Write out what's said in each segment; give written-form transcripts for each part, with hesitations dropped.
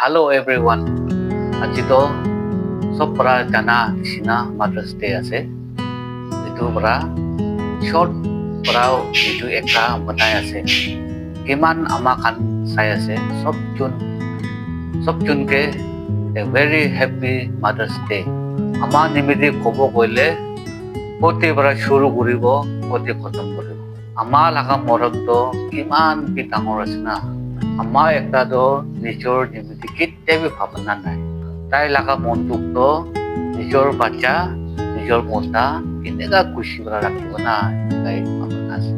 Hello everyone. আজি to sob para jana sina Mother's Day ase. Itu para short para video ekta banai ase. Kiman ama kan sai ase sob jun ke a very happy Mother's Day. Ama nimidi kobo koile poti para shuru koribo poti khatam koribo. Ama laga morom to kiman bi dangor ase na. Ama ekta to nijor nimidi keতিয়াও ভাবনা নাই তাই লাগা মনটোক তো নিজৰ বাচ্চা নিজৰ মতা কেনেকা খুশি কৰা ৰাখিব না তাই ভাবনা আছে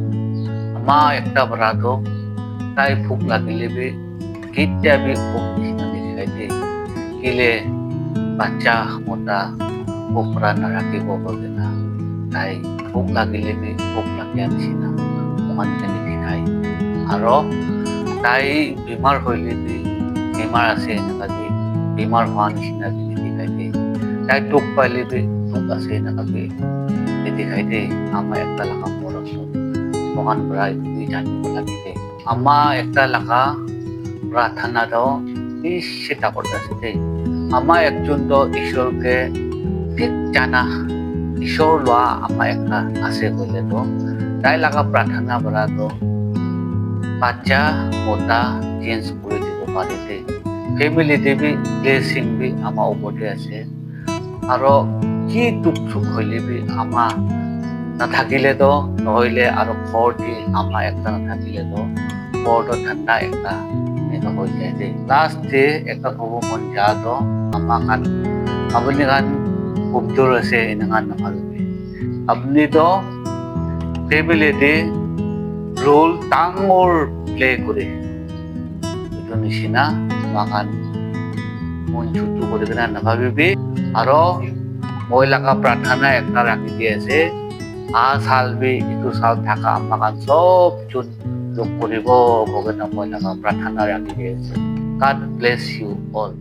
আমা একটা বড়া তো তাই ভোক লাগিলে বি কেতিয়াও ভোক নিচিনা দেখাই দে কিলে বাচ্চা মতা ভোকরা না ৰাখিব বলে না তাই ভোক লাগিলে বি ভোক লাগে নিচিনা অমান জানি দেখাই আৰু তাই বেমাৰ হইলে বি বেমাৰ আছে এনেকা যে বেমাৰ হোৱা নিচিনা দেখাই দে তাই টোক পাইলে বি টোক আছে এনেকা যে দেখাই দে আমাৰ একটা লাগা মৰম ভগৱান পৰা জানিব লাগে আমাৰ একটা লাগা প্ৰাৰ্থনা দাও সেটা কৰতেছে দে আমাৰ একজন তো ঈশ্বৰকে ঠিক জানা ঈশ্বৰ লোৱা আমার একটা আছে বলে তো তাই লাগা প্রার্থনা করা তো বাচ্চা মোটা চেঞ্জ করে দিব পারে দে ফ্যামিলি দেবি ব্লেসিং বি আমার উপরে আছে আর কি দুখ সুখ হইলে বি আমার নাথাকিলে তো নহইলে আর ঘরটি আমার একটা নাথাকিলে তো ঘরটো ঠান্ডা একটা এনেকা হৈ যায় দে লাস্ট ডে একটা কব মন যা তো আমার কান আপনি কান কমজোর আছে এনেকা নাভাবিবি আপনি তো ফ্যামিলিতে রোল ডাঙৰ প্লে কৰে এইটো নিচিনা আমাক মন ছুটু কৰে কিনা নাভাবিবি আৰু মই লাগা প্ৰাৰ্থনা একটা ৰাখি দি আছে সাল বি এইটো সাল থাকা আমাক সব যোন যোগ কৰিব ভগৱানে মই লাগা প্ৰাৰ্থনা ৰাখি দি আছে God bless you all.